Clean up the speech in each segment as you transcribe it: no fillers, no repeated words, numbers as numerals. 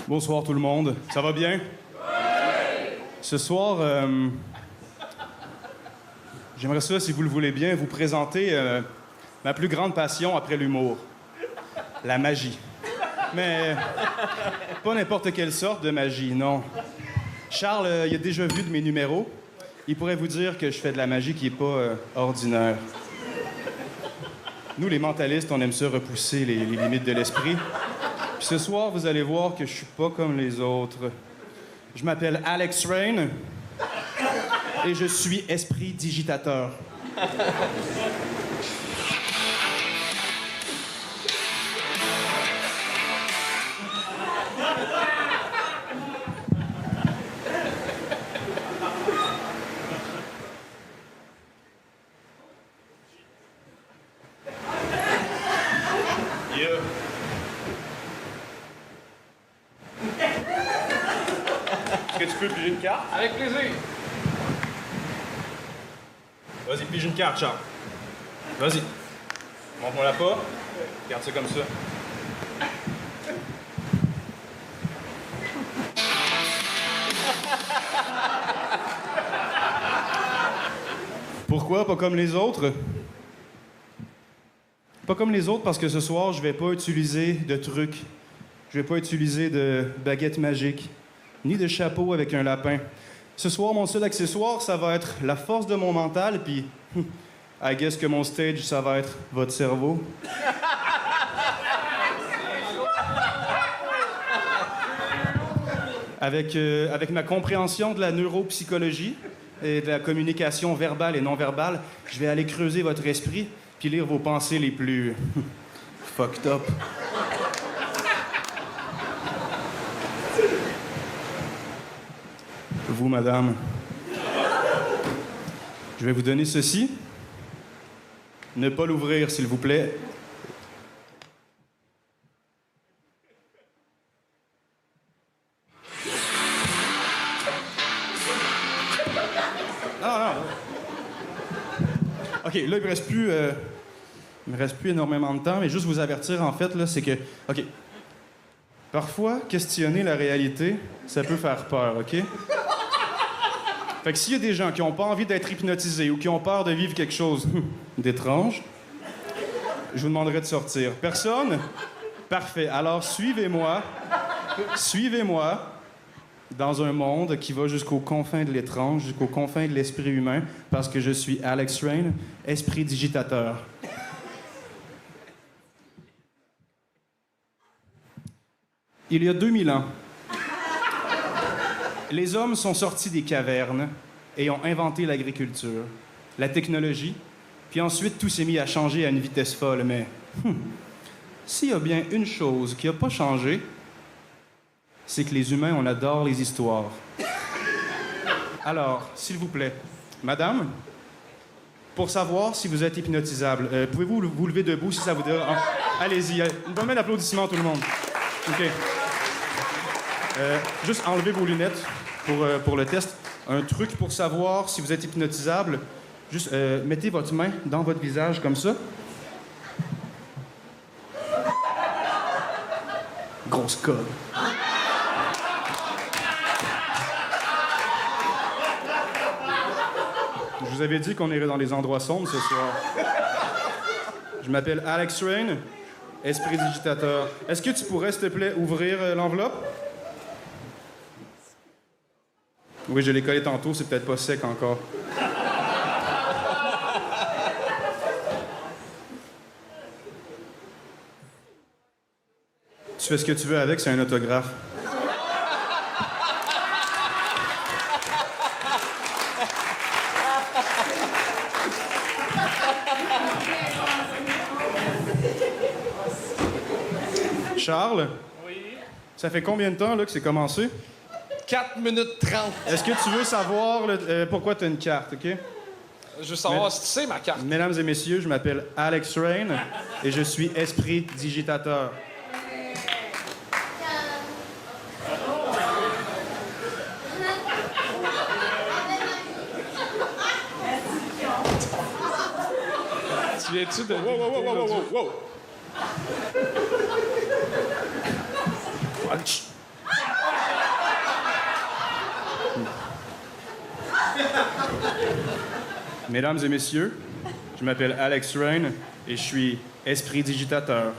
Bonsoir tout le monde. Ça va bien? Oui! Ce soir, j'aimerais ça, si vous le voulez bien, vous présenter ma plus grande passion après l'humour. La magie. Mais pas n'importe quelle sorte de magie, non. Charles, il a déjà vu de mes numéros. Il pourrait vous dire que je fais de la magie qui est pas ordinaire. Nous, les mentalistes, on aime ça repousser les limites de l'esprit. Puis ce soir, vous allez voir que je suis pas comme les autres. Je m'appelle Alex Rain et je suis esprit digitateur. Est-ce que tu peux piger une carte? Avec plaisir. Vas-y, pige une carte, Charles. Vas-y. Montre-moi-la pas. Garde ça comme ça. Pourquoi pas comme les autres? Pas comme les autres parce que ce soir, je vais pas utiliser de trucs. Je vais pas utiliser de baguette magique, ni de chapeau avec un lapin. Ce soir, mon seul accessoire, ça va être la force de mon mental, puis I guess que mon stage, ça va être votre cerveau. Avec ma compréhension de la neuropsychologie et de la communication verbale et non verbale, je vais aller creuser votre esprit puis lire vos pensées les plus fucked up. Vous, madame, je vais vous donner ceci. Ne pas l'ouvrir, s'il vous plaît. Non. OK, là, il me reste plus énormément de temps, mais juste vous avertir, en fait, là, c'est que... OK. Parfois, questionner la réalité, ça peut faire peur, OK? Fait que s'il y a des gens qui n'ont pas envie d'être hypnotisés ou qui ont peur de vivre quelque chose d'étrange, je vous demanderai de sortir. Personne? Parfait. Alors, suivez-moi dans un monde qui va jusqu'aux confins de l'étrange, jusqu'aux confins de l'esprit humain, parce que je suis Alex Rain, esprit digitateur. Il y a 2000 ans, les hommes sont sortis des cavernes et ont inventé l'agriculture, la technologie, puis ensuite tout s'est mis à changer à une vitesse folle. Mais s'il y a bien une chose qui n'a pas changé, c'est que les humains, on adore les histoires. Alors, s'il vous plaît, madame, pour savoir si vous êtes hypnotisable, pouvez-vous vous lever debout si ça vous dérange? Allez-y, une bonne main d'applaudissement, tout le monde. OK. Juste enlevez vos lunettes pour le test. Un truc pour savoir si vous êtes hypnotisable, juste mettez votre main dans votre visage comme ça. Grosse conne. Je vous avais dit qu'on irait dans les endroits sombres ce soir. Je m'appelle Alex Rain, esprit digitateur. Est-ce que tu pourrais, s'il te plaît, ouvrir l'enveloppe? Oui, je l'ai collé tantôt, c'est peut-être pas sec encore. Tu fais ce que tu veux avec, c'est un autographe. Charles? Oui. Ça fait combien de temps là, que c'est commencé? 4 minutes 30. Est-ce que tu veux savoir pourquoi tu as une carte, OK? Je veux savoir si tu sais ma carte. Mesdames et messieurs, je m'appelle Alex Rain et je suis esprit digitateur. Tu viens-tu de... Wow. Mesdames et messieurs, je m'appelle Alex Rain et je suis esprit digitateur.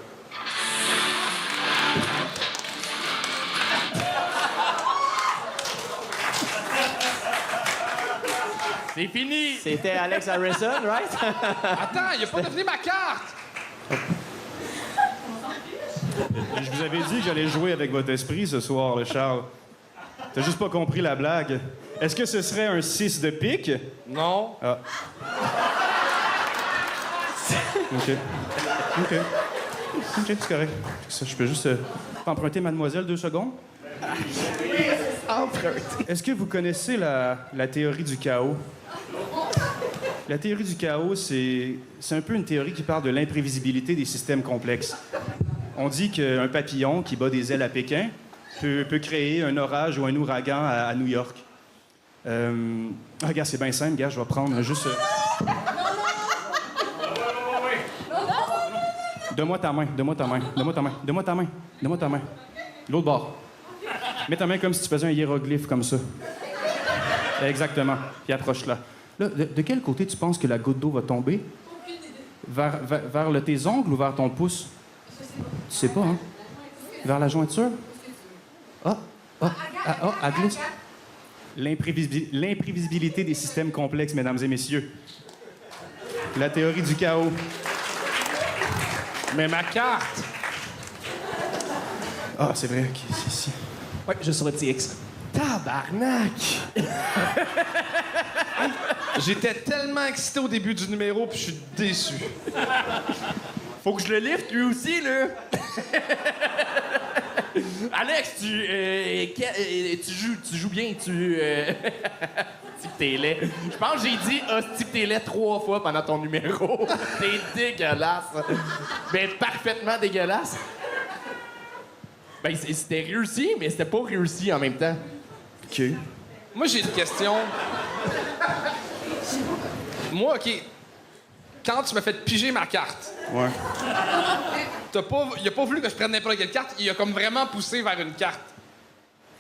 C'est fini! C'était Alex Harrison, right? Attends, il a pas donné ma carte! Je vous avais dit que j'allais jouer avec votre esprit ce soir, le Charles. T'as juste pas compris la blague. Est-ce que ce serait un 6 de pique? Non. Ah. OK. OK. OK, c'est correct. Ça, je peux juste emprunter mademoiselle 2 secondes? Est-ce que vous connaissez la théorie du chaos? La théorie du chaos, c'est un peu une théorie qui parle de l'imprévisibilité des systèmes complexes. On dit qu'un papillon qui bat des ailes à Pékin peut créer un orage ou un ouragan à New York. Regarde, c'est bien simple, gars, je vais prendre juste... Donne-moi ta main, donne-moi ta main, donne-moi ta main, donne-moi ta main, donne-moi ta main. L'autre bord. Mets ta main comme si tu faisais un hiéroglyphe comme ça. Exactement. Puis approche-la. Là, de quel côté tu penses que la goutte d'eau va tomber? Vers tes ongles ou vers ton pouce? Tu sais pas, hein? Vers la jointure? Elle glisse. L'imprévisibilité des systèmes complexes, mesdames et messieurs. La théorie du chaos. Mais ma carte! Ah, c'est vrai, OK, c'est ici. Ouais, juste sur le TX. Tabarnak! J'étais tellement excité au début du numéro, puis je suis déçu. Faut que je le lift lui aussi, là! Alex, tu joues bien, tu hostie que t'es laid. Je pense que j'ai dit hostie que t'es laid 3 fois pendant ton numéro. T'es dégueulasse. Ben, parfaitement dégueulasse. Ben, c'était réussi, mais c'était pas réussi en même temps. OK. Moi, j'ai une question. Moi, OK. Quand tu m'as fait piger ma carte, Ouais. il a pas voulu que je prenne n'importe quelle carte, il a comme vraiment poussé vers une carte.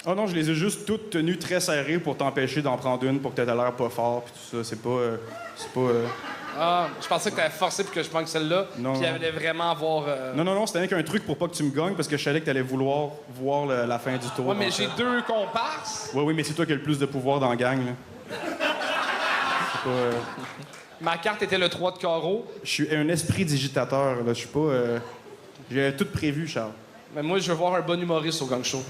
Oh non, je les ai juste toutes tenues très serrées pour t'empêcher d'en prendre une pour que t'aies l'air pas fort puis tout ça. C'est pas... Ah, je pensais que t'avais forcé pour que je prenne celle-là, Non, puis non. il allait vraiment avoir... Non, c'était avec un truc pour pas que tu me gagnes parce que je savais que t'allais vouloir voir la fin du tour. Ouais, mais en fait. j'ai 2 comparses. Oui, mais c'est toi qui as le plus de pouvoir dans la gang, là. C'est pas... Ma carte était le 3 de carreau. Je suis un esprit digitateur, là. Je suis pas... J'ai tout prévu, Charles. Mais moi, je veux voir un bon humoriste au gang show.